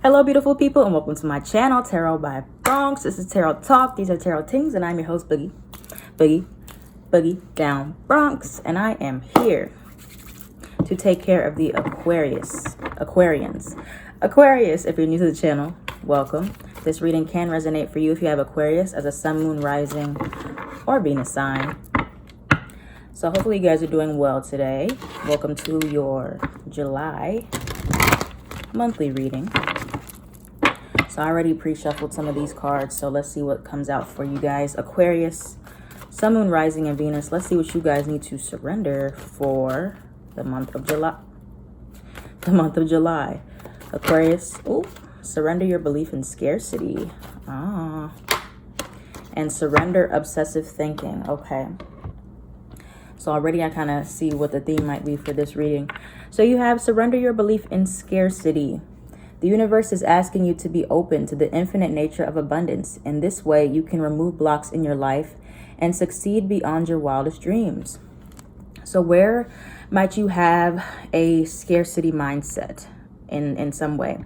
Hello, beautiful people, and welcome to my channel, Tarot by Bronx. This is Tarot Talk. These are Tarot Tings, and I'm your host, Boogie Down Bronx, and I am here to take care of the Aquarians. Aquarius, if you're new to the channel, welcome. This reading can resonate for you if you have Aquarius as a sun, moon, rising, or Venus sign. So hopefully you guys are doing well today. Welcome to your July monthly reading. So I already pre-shuffled some of these cards, so let's see what comes out for you guys. Aquarius, sun, moon, rising, and Venus. Let's see what you guys need to surrender for the month of July. Aquarius, surrender your belief in scarcity. And surrender obsessive thinking. Okay. So already I kind of see what the theme might be for this reading. So you have surrender your belief in scarcity. The universe is asking you to be open to the infinite nature of abundance. In this way, you can remove blocks in your life and succeed beyond your wildest dreams. So where might you have a scarcity mindset in some way?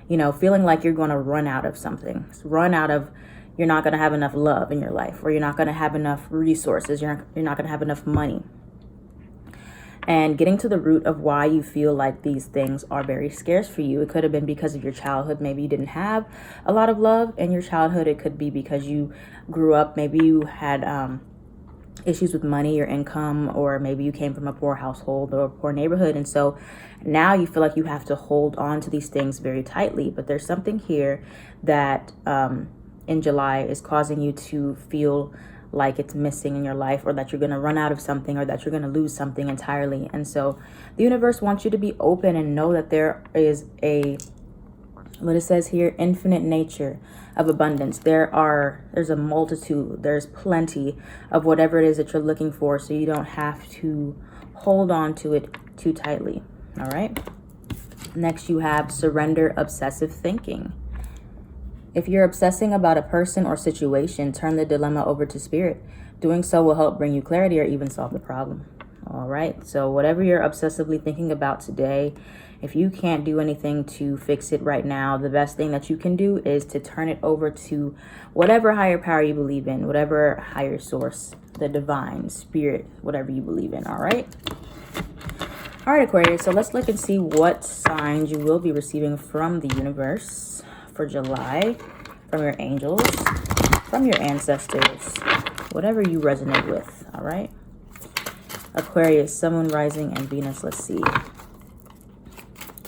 You know, feeling like you're going to run out of something. You're not going to have enough love in your life, or you're not going to have enough resources. You're not going to have enough money. And getting to the root of why you feel like these things are very scarce for you. It could have been because of your childhood. Maybe you didn't have a lot of love in your childhood. It could be because you grew up. Maybe you had issues with money or income, or maybe you came from a poor household or a poor neighborhood. And so now you feel like you have to hold on to these things very tightly. But there's something here that in July is causing you to feel like it's missing in your life, or that you're going to run out of something, or that you're going to lose something entirely. And so the universe wants you to be open and know that there is what it says here, infinite nature of abundance. There's a multitude, there's plenty of whatever it is that you're looking for, so you don't have to hold on to it too tightly. All right. Next, you have surrender obsessive thinking. If you're obsessing about a person or situation, turn the dilemma over to spirit. Doing so will help bring you clarity or even solve the problem. All right. So whatever you're obsessively thinking about today, if you can't do anything to fix it right now, the best thing that you can do is to turn it over to whatever higher power you believe in, whatever higher source, the divine, spirit, whatever you believe in. All right. All right, Aquarius. So let's look and see what signs you will be receiving from the universe for July, from your angels, from your ancestors, whatever you resonate with. All right. Aquarius, sun, moon, rising, and Venus. Let's see.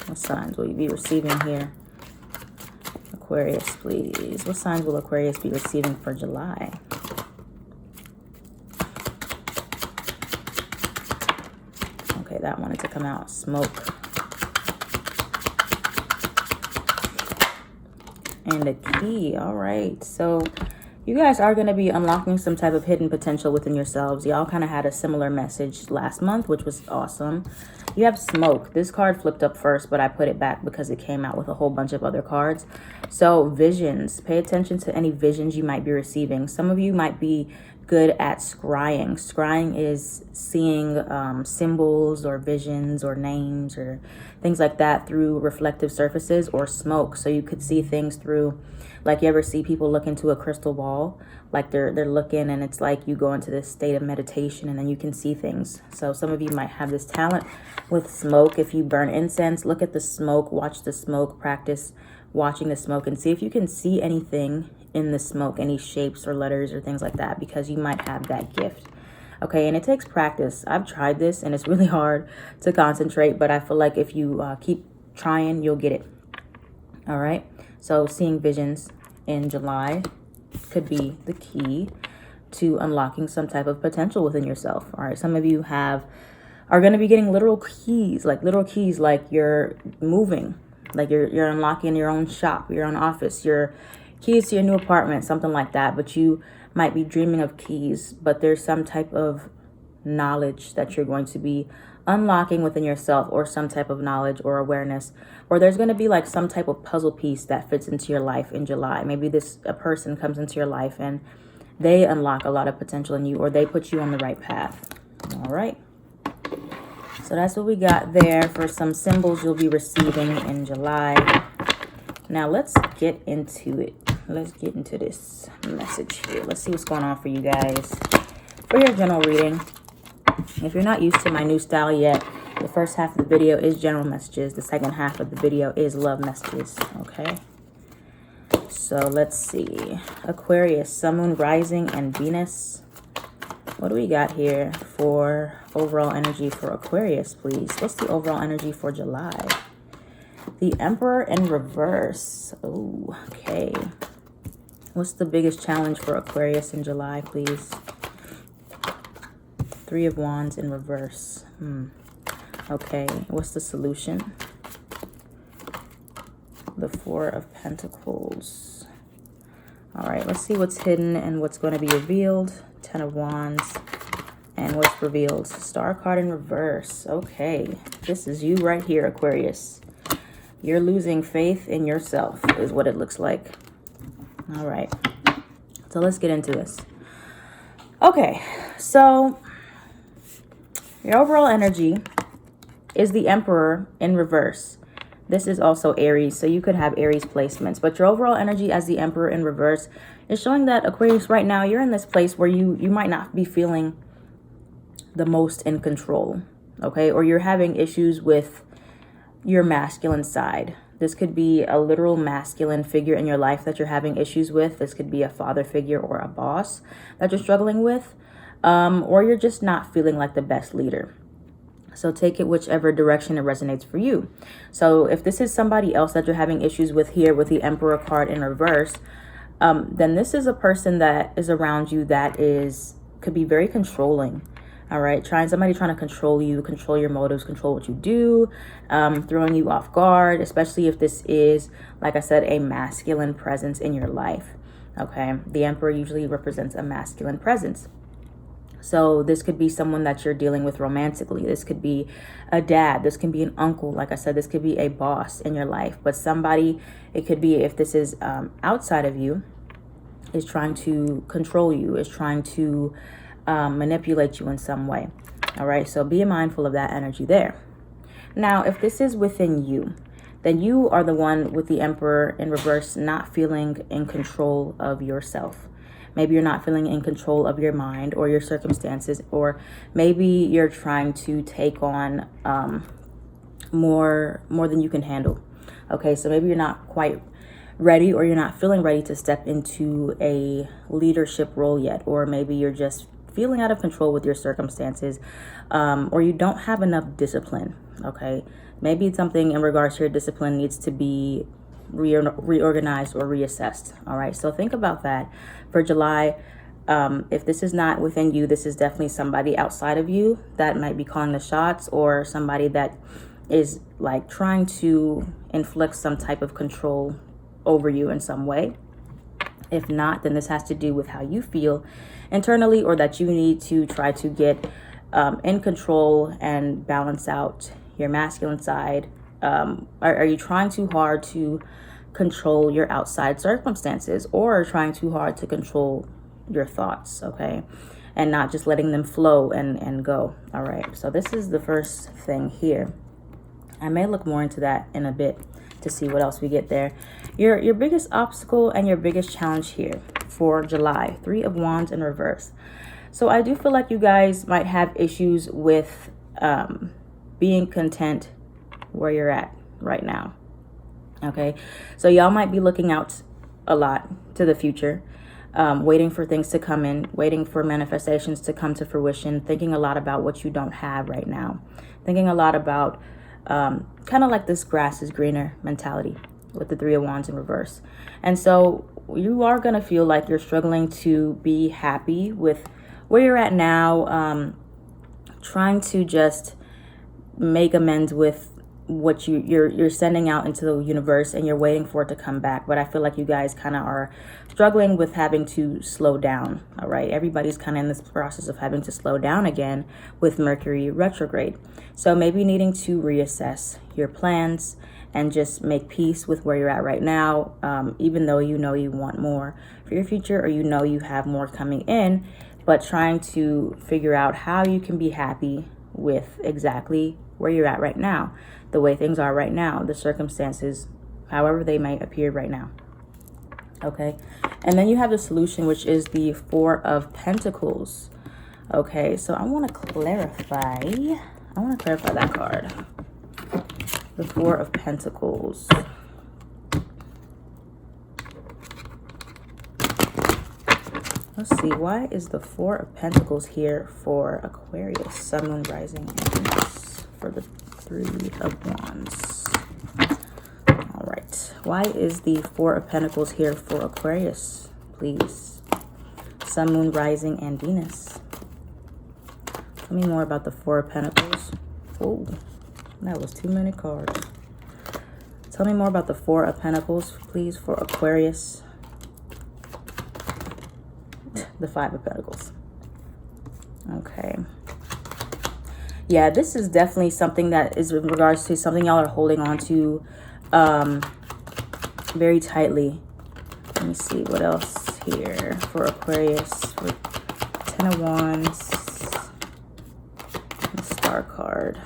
What signs will you be receiving here? Aquarius, please. What signs will Aquarius be receiving for July? Okay, that wanted to come out. Smoke. And a key. All right. So you guys are going to be unlocking some type of hidden potential within yourselves. Y'all kind of had a similar message last month, which was awesome. You have smoke. This card flipped up first, but I put it back because it came out with a whole bunch of other cards. So visions. Pay attention to any visions you might be receiving. Some of you might be good at scrying. Scrying is seeing symbols or visions or names or things like that through reflective surfaces or smoke. So you could see things through, like, you ever see people look into a crystal ball, like they're looking, and it's like you go into this state of meditation and then you can see things. So some of you might have this talent with smoke. If you burn incense, look at the smoke, watch the smoke, practice watching the smoke, and see if you can see anything in the smoke, any shapes or letters or things like that, because you might have that gift. Okay, and it takes practice. I've tried this and it's really hard to concentrate, but I feel like if you keep trying, you'll get it. All right, so seeing visions in July could be the key to unlocking some type of potential within yourself. All right, some of you are going to be getting literal keys, like you're moving, like you're unlocking your own shop, your own office, your keys to your new apartment, something like that. But you might be dreaming of keys, but there's some type of knowledge that you're going to be unlocking within yourself, or some type of knowledge or awareness, or there's going to be like some type of puzzle piece that fits into your life in July. Maybe a person comes into your life and they unlock a lot of potential in you, or they put you on the right path. All right. So that's what we got there for some symbols you'll be receiving in July. Now let's get into it. Let's get into this message here. Let's see what's going on for you guys for your general reading. If you're not used to my new style yet, the first half of the video is general messages. The second half of the video is love messages. Okay. So let's see. Aquarius, Sun, Moon, Rising, and Venus. What do we got here for overall energy for Aquarius, please? What's the overall energy for July? The Emperor in reverse. Oh, okay. What's the biggest challenge for Aquarius in July, please? Three of Wands in reverse. Okay, what's the solution? The Four of Pentacles. All right, let's see what's hidden and what's going to be revealed. Ten of Wands. And what's revealed? Star card in reverse. Okay, this is you right here, Aquarius. You're losing faith in yourself is what it looks like. All right, so let's get into this. Okay, so your overall energy is the Emperor in reverse. This is also Aries, so you could have Aries placements. But your overall energy as the Emperor in reverse is showing that, Aquarius, right now, you're in this place where you might not be feeling the most in control, okay? Or you're having issues with your masculine side. This could be a literal masculine figure in your life that you're having issues with. This could be a father figure or a boss that you're struggling with. Or you're just not feeling like the best leader. So take it whichever direction it resonates for you. So if this is somebody else that you're having issues with here with the Emperor card in reverse, then this is a person that is around you that could be very controlling. All right, somebody trying to control you, control your motives, control what you do, throwing you off guard, especially if this is, like I said, a masculine presence in your life. Okay, the Emperor usually represents a masculine presence. So this could be someone that you're dealing with romantically. This could be a dad. This can be an uncle. Like I said, this could be a boss in your life. But somebody, it could be, if this is outside of you, is trying to control you, is trying to manipulate you in some way. All right, so be mindful of that energy there. Now, if this is within you, then you are the one with the Emperor in reverse, not feeling in control of yourself. Maybe you're not feeling in control of your mind or your circumstances, or maybe you're trying to take on more than you can handle. Okay, so maybe you're not quite ready, or you're not feeling ready to step into a leadership role yet, or maybe you're just feeling out of control with your circumstances, or you don't have enough discipline. Okay, maybe something in regards to your discipline needs to be reorganized or reassessed. All right, so think about that for July. If this is not within you, this is definitely somebody outside of you that might be calling the shots, or somebody that is like trying to inflict some type of control over you in some way. If not, then this has to do with how you feel internally, or that you need to try to get in control and balance out your masculine side. Are you trying too hard to control your outside circumstances, or trying too hard to control your thoughts, okay, and not just letting them flow and go? All right, so this is the first thing here. I may look more into that in a bit to see what else we get there. Your biggest obstacle and your biggest challenge here for July, Three of Wands in reverse. So I do feel like you guys might have issues with being content where you're at right now. Okay, so y'all might be looking out a lot to the future, waiting for things to come in, waiting for manifestations to come to fruition, thinking a lot about what you don't have right now, thinking a lot about kind of like this grass is greener mentality with the Three of Wands in reverse. And so you are going to feel like you're struggling to be happy with where you're at now, trying to just make amends with what you're sending out into the universe, and you're waiting for it to come back. But I feel like you guys kind of are struggling with having to slow down. All right, everybody's kind of in this process of having to slow down again with Mercury retrograde. So maybe needing to reassess your plans and just make peace with where you're at right now, even though you know you want more for your future, or you know you have more coming in, but trying to figure out how you can be happy with exactly where you're at right now, the way things are right now, the circumstances however they might appear right now. Okay, and then you have the solution, which is the Four of Pentacles. Okay, so I want to clarify that card. The Four of Pentacles. Let's see, why is the Four of Pentacles here for Aquarius, Sun, Moon, Rising, and Venus, for the Three of Wands? All right, why is the Four of Pentacles here for Aquarius, please? Sun, Moon, Rising, and Venus. Tell me more about the Four of Pentacles. Oh, that was too many cards. Tell me more about the Four of Pentacles, please, for Aquarius. The Five of Pentacles. Okay. Yeah, this is definitely something that is in regards to something y'all are holding on to very tightly. Let me see what else here for Aquarius with Ten of Wands. The Star card.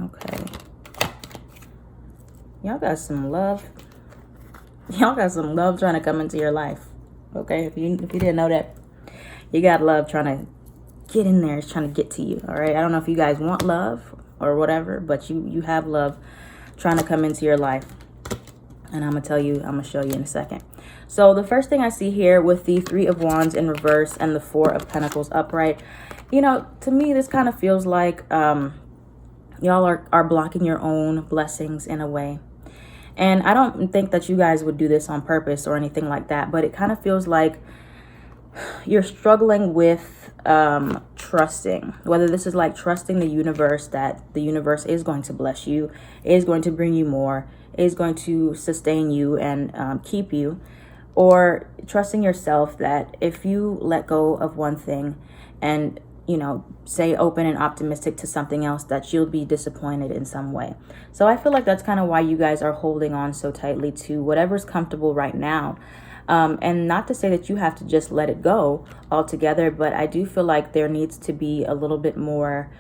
Okay. Y'all got some love. Y'all got some love trying to come into your life. Okay, if you didn't know that, you got love trying to get in there. It's trying to get to you. All right, I don't know if you guys want love or whatever, but you have love trying to come into your life. And I'm gonna show you in a second. So the first thing I see here with the Three of Wands in reverse and the Four of Pentacles upright, you know, to me this kind of feels like y'all are blocking your own blessings in a way. And I don't think that you guys would do this on purpose or anything like that, but it kind of feels like you're struggling with trusting, whether this is like trusting the universe, that the universe is going to bless you, is going to bring you more, is going to sustain you and keep you, or trusting yourself that if you let go of one thing and, you know, stay open and optimistic to something else, that you'll be disappointed in some way. So I feel like that's kind of why you guys are holding on so tightly to whatever's comfortable right now. And not to say that you have to just let it go altogether, but I do feel like there needs to be a little bit more,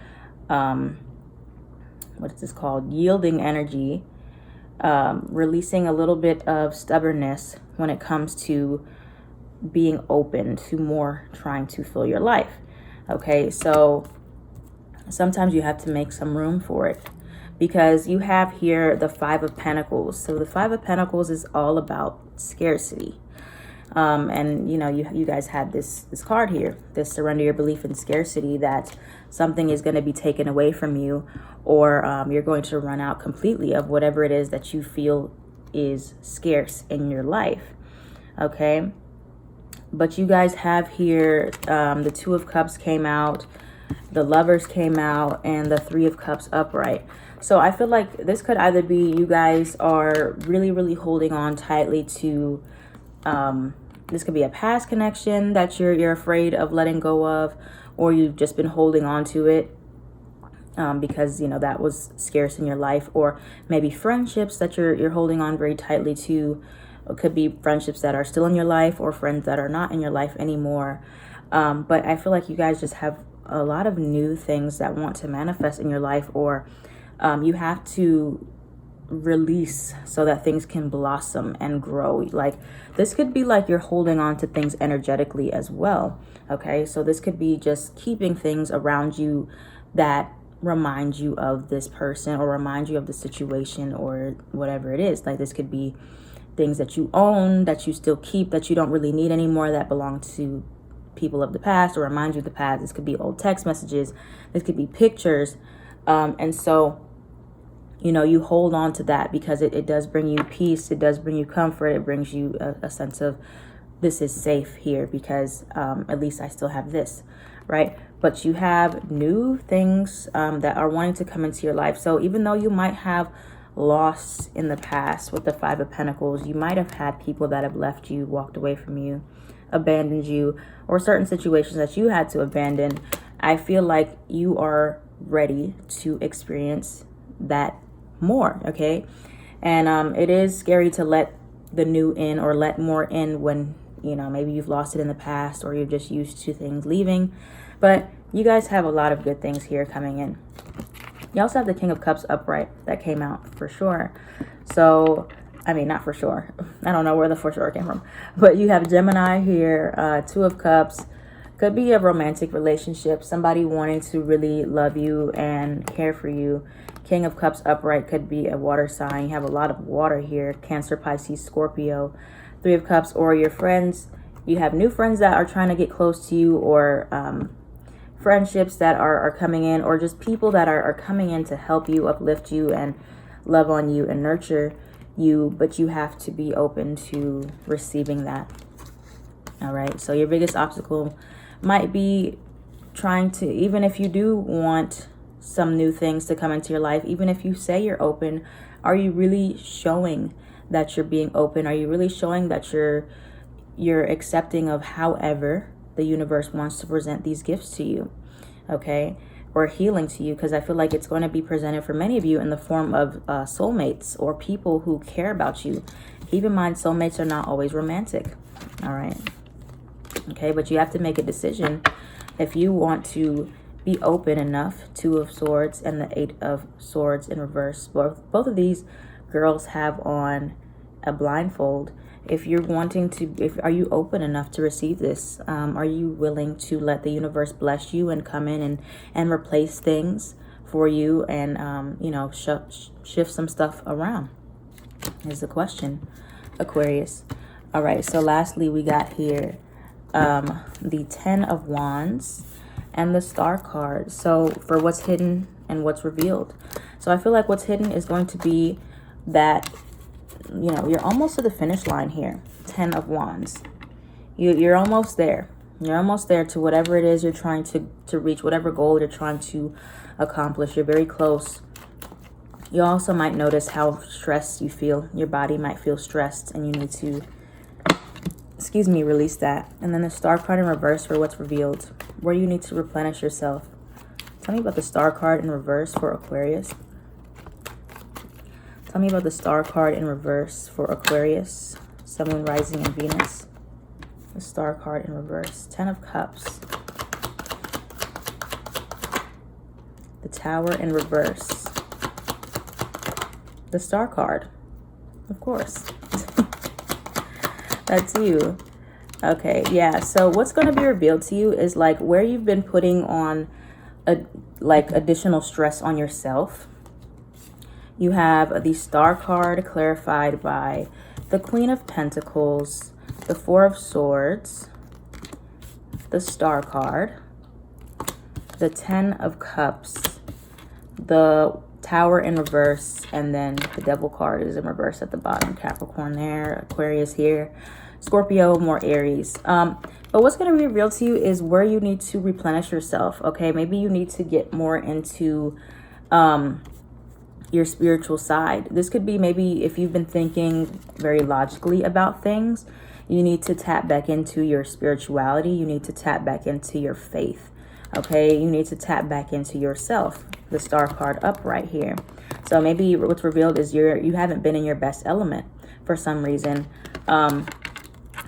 what is this called? Yielding energy, releasing a little bit of stubbornness when it comes to being open to more trying to fill your life. Okay, so sometimes you have to make some room for it, because you have here the Five of Pentacles. So the Five of Pentacles is all about scarcity. And you know, you guys had this card here, this surrender your belief in scarcity, that something is going to be taken away from you, or you're going to run out completely of whatever it is that you feel is scarce in your life. Okay. But you guys have here, the Two of Cups came out, the Lovers came out, and the Three of Cups upright. So I feel like this could either be you guys are really, really holding on tightly to, this could be a past connection that you're afraid of letting go of, or you've just been holding on to it because, you know, that was scarce in your life, or maybe friendships that you're holding on very tightly to. It could be friendships that are still in your life, or friends that are not in your life anymore. But I feel like you guys just have a lot of new things that want to manifest in your life, or you have to release so that things can blossom and grow. Like this could be like you're holding on to things energetically as well. Okay, so this could be just keeping things around you that remind you of this person, or remind you of the situation, or whatever it is. Like this could be things that you own, that you still keep, that you don't really need anymore, that belong to people of the past, or remind you of the past. This could be old text messages. This could be pictures. And so, you know, you hold on to that because it does bring you peace. It does bring you comfort. It brings you a sense of this is safe here, because at least I still have this, right? But you have new things that are wanting to come into your life. So even though you might have loss in the past with the Five of Pentacles, you might have had people that have left you, walked away from you, abandoned you, or certain situations that you had to abandon. I feel like you are ready to experience that more. Okay, and it is scary to let the new in, or let more in, when, you know, maybe you've lost it in the past, or you're just used to things leaving. But you guys have a lot of good things here coming in. You also have the King of Cups upright that came out for sure. So, I mean, not for sure. I don't know where the for sure came from. But you have Gemini here, Two of Cups. Could be a romantic relationship. Somebody wanting to really love you and care for you. King of Cups upright could be a water sign. You have a lot of water here. Cancer, Pisces, Scorpio. Three of Cups, or your friends. You have new friends that are trying to get close to you, or friendships that are coming in, or just people that are coming in to help you, uplift you, and love on you and nurture you. But you have to be open to receiving that. All right. So your biggest obstacle might be trying to, even if you do want some new things to come into your life, even if you say you're open, are you really showing that you're being open? Are you really showing that you're accepting of however the universe wants to present these gifts to you? Okay, or healing to you, because I feel like it's going to be presented for many of you in the form of soulmates or people who care about you. Keep in mind, soulmates are not always romantic. All right. Okay, but you have to make a decision if you want to be open enough. Two of Swords and the Eight of Swords in reverse. Both of these girls have on a blindfold. If you're wanting to, are you open enough to receive this? Are you willing to let the universe bless you and come in and replace things for you, and you know, shift some stuff around? Is the question, Aquarius. All right, so lastly we got here the Ten of Wands and the Star card. So for what's hidden and what's revealed. So I feel like what's hidden is going to be that, you know, you're almost to the finish line here. Ten of Wands. You're almost there. You're almost there to whatever it is you're trying to reach, whatever goal you're trying to accomplish. You're very close. You also might notice how stressed you feel. Your body might feel stressed, and you need to, excuse me, release that. And then the Star card in reverse for what's revealed, where you need to replenish yourself. Tell me about the Star card in reverse for Aquarius. Tell me about the Star card in reverse for Aquarius, Sun, Moon, Rising, and Venus. The Star card in reverse. Ten of Cups. The Tower in reverse. The Star card. Of course. That's you. Okay, yeah. So what's going to be revealed to you is like where you've been putting on additional stress on yourself. You have the Star card clarified by the Queen of Pentacles, the Four of Swords, the Star card, the Ten of Cups, the Tower in reverse, and then the Devil card is in reverse at the bottom. Capricorn there, Aquarius here, Scorpio, more Aries. But what's going to be revealed to you is where you need to replenish yourself. Okay, maybe you need to get more into your spiritual side. This could be maybe if you've been thinking very logically about things, you need to tap back into your spirituality. You need to tap back into your faith. Okay, you need to tap back into yourself. The Star card up right here. So maybe what's revealed is you haven't been in your best element for some reason.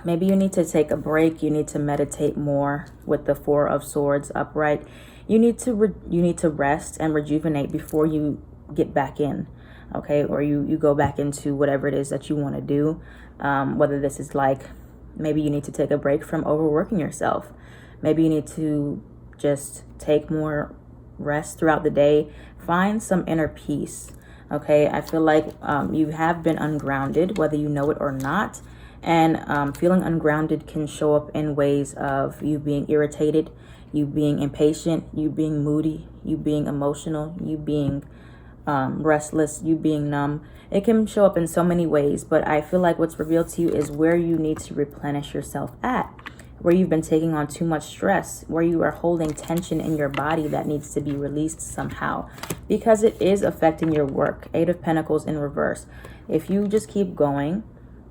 Maybe you need to take a break. You need to meditate more with the Four of Swords upright. You need to rest and rejuvenate before you get back in, okay? Or you go back into whatever it is that you want to do. Whether this is like, maybe you need to take a break from overworking yourself. Maybe you need to just take more rest throughout the day. Find some inner peace, okay? I feel like you have been ungrounded, whether you know it or not. And feeling ungrounded can show up in ways of you being irritated, you being impatient, you being moody, you being emotional, you being restless, you being numb. It can show up in so many ways, but I feel like what's revealed to you is where you need to replenish yourself at, where you've been taking on too much stress, where you are holding tension in your body that needs to be released somehow, because it is affecting your work. Eight of Pentacles in reverse. If you just keep going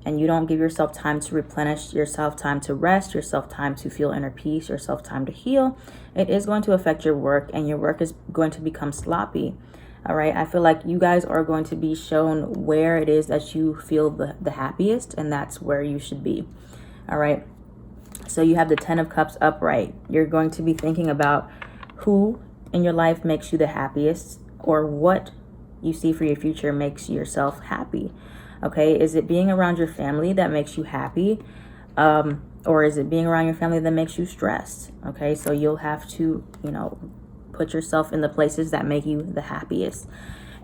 and you don't give yourself time to replenish, yourself time to rest, yourself time to feel inner peace, yourself time to heal, it is going to affect your work, and your work is going to become sloppy. All right, I feel like you guys are going to be shown where it is that you feel the happiest, and that's where you should be. All right, so you have the Ten of Cups upright. You're going to be thinking about who in your life makes you the happiest, or what you see for your future makes yourself happy. Okay, is it being around your family that makes you happy? Or is it being around your family that makes you stressed? Okay, so you'll have to, put yourself in the places that make you the happiest.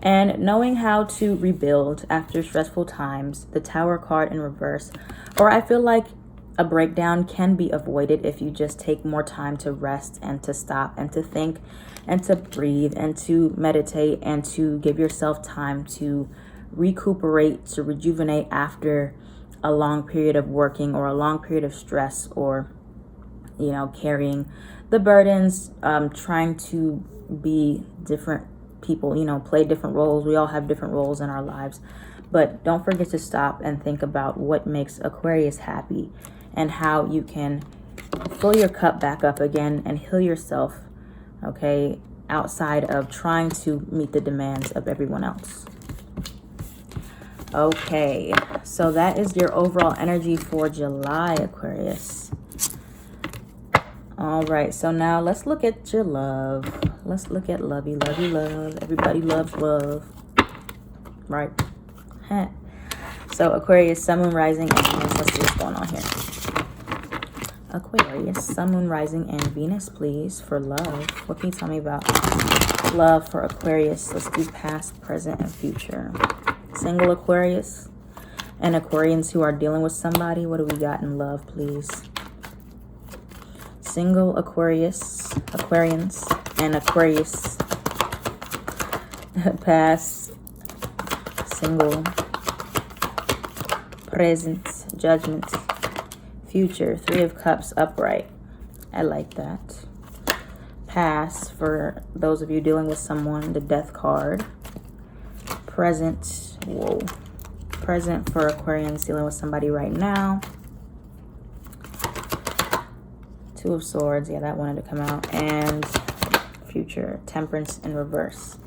And knowing how to rebuild after stressful times, the Tower card in reverse. Or I feel like a breakdown can be avoided if you just take more time to rest and to stop and to think and to breathe and to meditate and to give yourself time to recuperate, to rejuvenate after a long period of working or a long period of stress, or carrying the burdens, trying to be different people, play different roles. We all have different roles in our lives, but don't forget to stop and think about what makes Aquarius happy and how you can fill your cup back up again and heal yourself, okay, outside of trying to meet the demands of everyone else. Okay, so that is your overall energy for July, Aquarius. All right, so now let's look at your love. Let's look at lovey, lovey, love. Everybody loves love, right? So Aquarius, Sun, Moon, Rising, and Venus. Let's see what's going on here. Aquarius, Sun, Moon, Rising, and Venus, please, for love. What can you tell me about love for Aquarius? Let's do past, present, and future. Single Aquarius and Aquarians who are dealing with somebody. What do we got in love, please? Single Aquarius, Aquarians, and Aquarius. Past, single, present, Judgment, future, Three of Cups, upright. I like that. Past, for those of you dealing with someone, the Death card. Present, whoa. Present for Aquarians dealing with somebody right now. Two of Swords, yeah, that wanted to come out. And future, Temperance in reverse.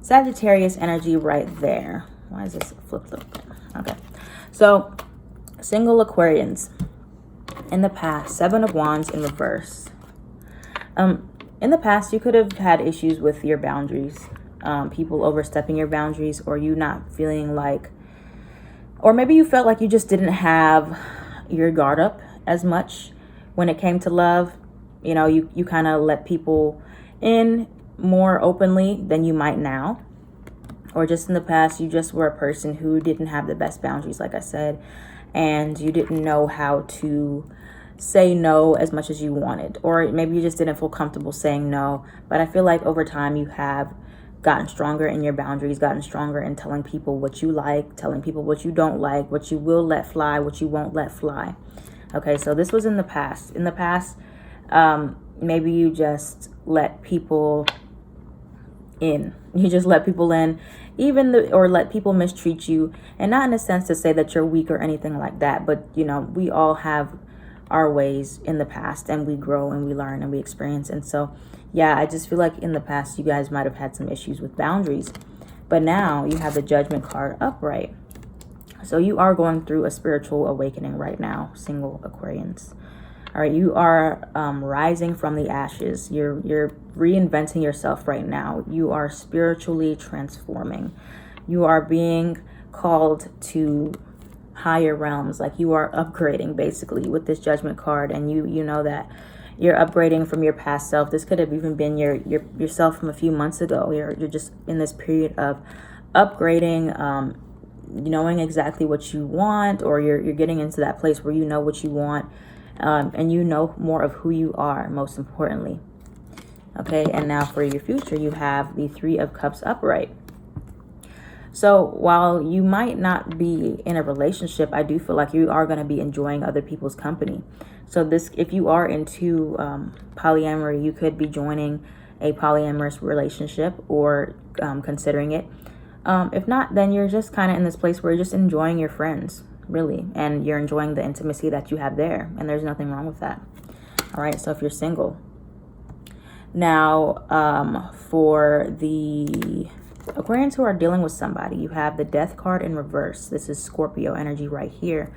Sagittarius energy right there. Why is this flipped open? Okay, so single Aquarians in the past, Seven of Wands in reverse. In the past, you could have had issues with your boundaries, people overstepping your boundaries, or you not feeling like, or maybe you felt like you just didn't have your guard up as much when it came to love. You kind of let people in more openly than you might now. Or just in the past, you just were a person who didn't have the best boundaries, like I said, and you didn't know how to say no as much as you wanted. Or maybe you just didn't feel comfortable saying no. But I feel like over time you have gotten stronger in your boundaries, gotten stronger in telling people what you like, telling people what you don't like, what you will let fly, what you won't let fly. Okay, so this was in the past. In the past, maybe you just let people in. You just let people in, or let people mistreat you. And not in a sense to say that you're weak or anything like that, but we all have our ways in the past, and we grow and we learn and we experience. And so, yeah, I just feel like in the past you guys might have had some issues with boundaries, but now you have the Judgment card upright. So you are going through a spiritual awakening right now, single Aquarians. All right, you are rising from the ashes. You're reinventing yourself right now. You are spiritually transforming. You are being called to higher realms. Like, you are upgrading basically with this Judgment card, and you know that you're upgrading from your past self. This could have even been yourself from a few months ago. You're just in this period of upgrading, knowing exactly what you want, or you're getting into that place where you know what you want. And you know more of who you are, most importantly. Okay, and now for your future, you have the Three of Cups upright. So while you might not be in a relationship, I do feel like you are going to be enjoying other people's company. So this, if you are into polyamory, you could be joining a polyamorous relationship, or considering it. If not, then you're just kind of in this place where you're just enjoying your friends, really, and you're enjoying the intimacy that you have there, and there's nothing wrong with that. All right, so if you're single. Now, for the Aquarians who are dealing with somebody, you have the Death card in reverse. This is Scorpio energy right here.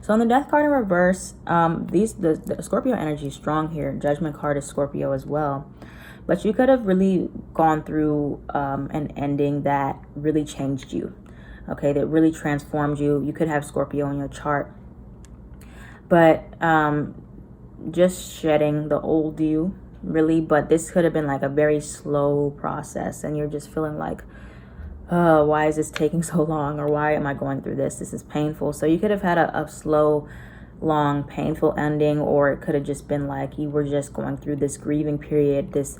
So on the Death card in reverse, the Scorpio energy is strong here. Judgment card is Scorpio as well. But you could have really gone through an ending that really changed you, okay, that really transformed you. You could have Scorpio in your chart. But just shedding the old you, really. But this could have been like a very slow process, and you're just feeling like, oh, why is this taking so long? Or why am I going through this? This is painful. So you could have had a slow, long, painful ending, or it could have just been like you were just going through this grieving period, this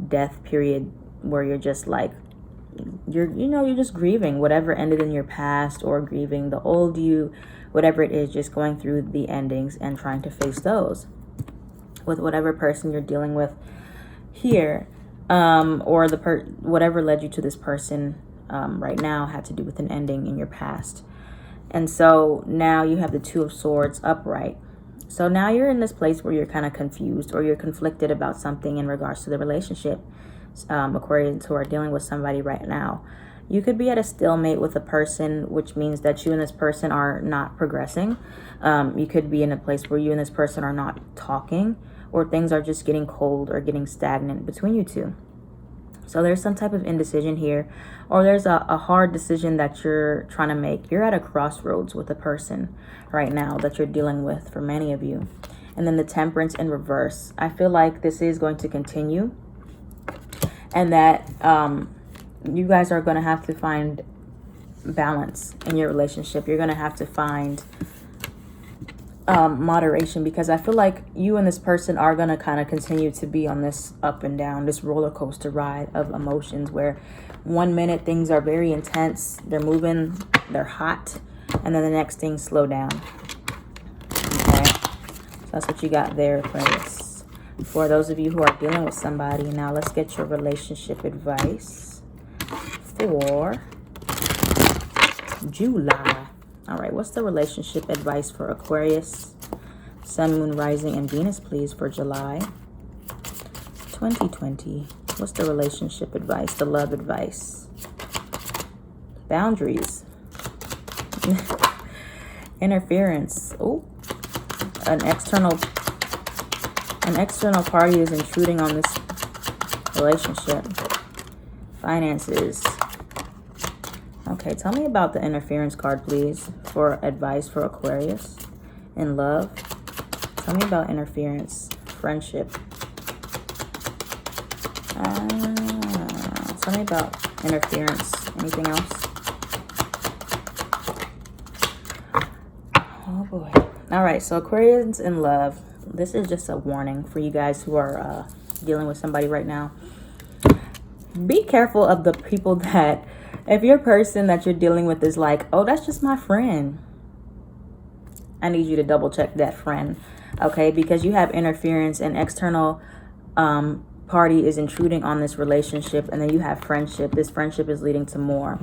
death period, where you're just like, you're just grieving whatever ended in your past, or grieving the old you, whatever it is, just going through the endings and trying to face those with whatever person you're dealing with here, or whatever led you to this person right now had to do with an ending in your past. And so now you have the Two of Swords upright. So now you're in this place where you're kind of confused, or you're conflicted about something in regards to the relationship. Aquarians who are dealing with somebody right now, you could be at a stalemate with a person, which means that you and this person are not progressing. You could be in a place where you and this person are not talking, or things are just getting cold or getting stagnant between you two. So there's some type of indecision here, or there's a hard decision that you're trying to make. You're at a crossroads with a person right now that you're dealing with, for many of you. And then the Temperance in reverse. I feel like this is going to continue, and that you guys are going to have to find balance in your relationship. You're going to have to find moderation, because I feel like you and this person are going to kind of continue to be on this up and down, this roller coaster ride of emotions, where 1 minute things are very intense, they're moving, they're hot, and then the next thing slow down. Okay, so that's what you got there, Aquarius. For those of you who are dealing with somebody, now let's get your relationship advice for July. All right, what's the relationship advice for Aquarius, Sun, Moon, Rising, and Venus, please, for July 2020? What's the relationship advice, the love advice? Boundaries. Interference. Oh, an external party is intruding on this relationship. Finances. Okay, tell me about the interference card, please, for advice for Aquarius in love. Tell me about interference, friendship. Tell me about interference. Anything else? Oh, boy. All right, so Aquarians in love. This is just a warning for you guys who are dealing with somebody right now. Be careful of the people that, if your person that you're dealing with is like, oh, that's just my friend, I need you to double check that friend, okay? Because you have interference, and external party is intruding on this relationship, and then you have friendship. This friendship is leading to more.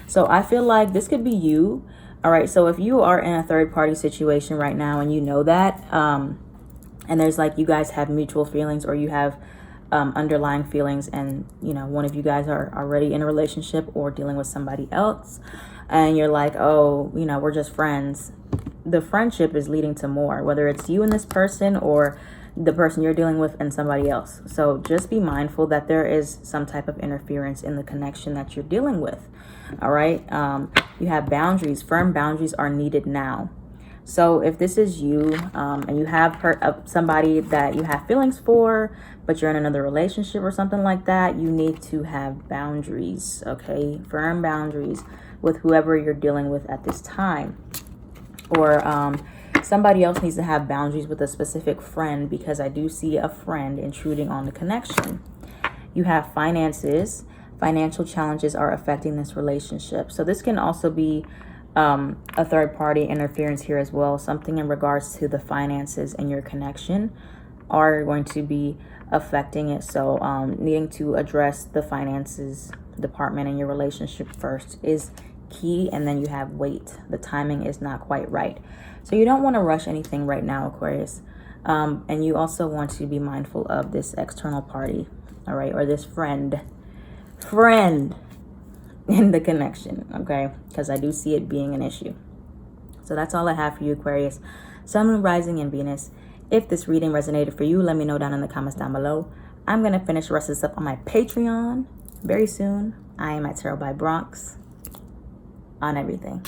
So I feel like this could be you, all right? So if you are in a third party situation right now, and you know that, and there's like, you guys have mutual feelings, or you have underlying feelings, and one of you guys are already in a relationship or dealing with somebody else, and you're like, oh, we're just friends. The friendship is leading to more, whether it's you and this person, or the person you're dealing with and somebody else. So just be mindful that there is some type of interference in the connection that you're dealing with. All right. You have boundaries. Firm boundaries are needed now. So if this is you, and you have hurt somebody that you have feelings for, but you're in another relationship or something like that, you need to have boundaries, okay? Firm boundaries with whoever you're dealing with at this time. Or somebody else needs to have boundaries with a specific friend, because I do see a friend intruding on the connection. You have finances. Financial challenges are affecting this relationship. So this can also be a third party interference here as well. Something in regards to the finances in your connection are going to be affecting it. So needing to address the finances department in your relationship first is key. And then you have weight. The timing is not quite right. So you don't want to rush anything right now, Aquarius. And you also want to be mindful of this external party, all right, or this friend in the connection, okay? Because I do see it being an issue. So that's all I have for you, Aquarius, Sun, Moon, Rising, and Venus. If this reading resonated for you, let me know down in the comments down below. I'm going to finish the rest of this up on my Patreon very soon. I am at Tarot by Bronx on everything.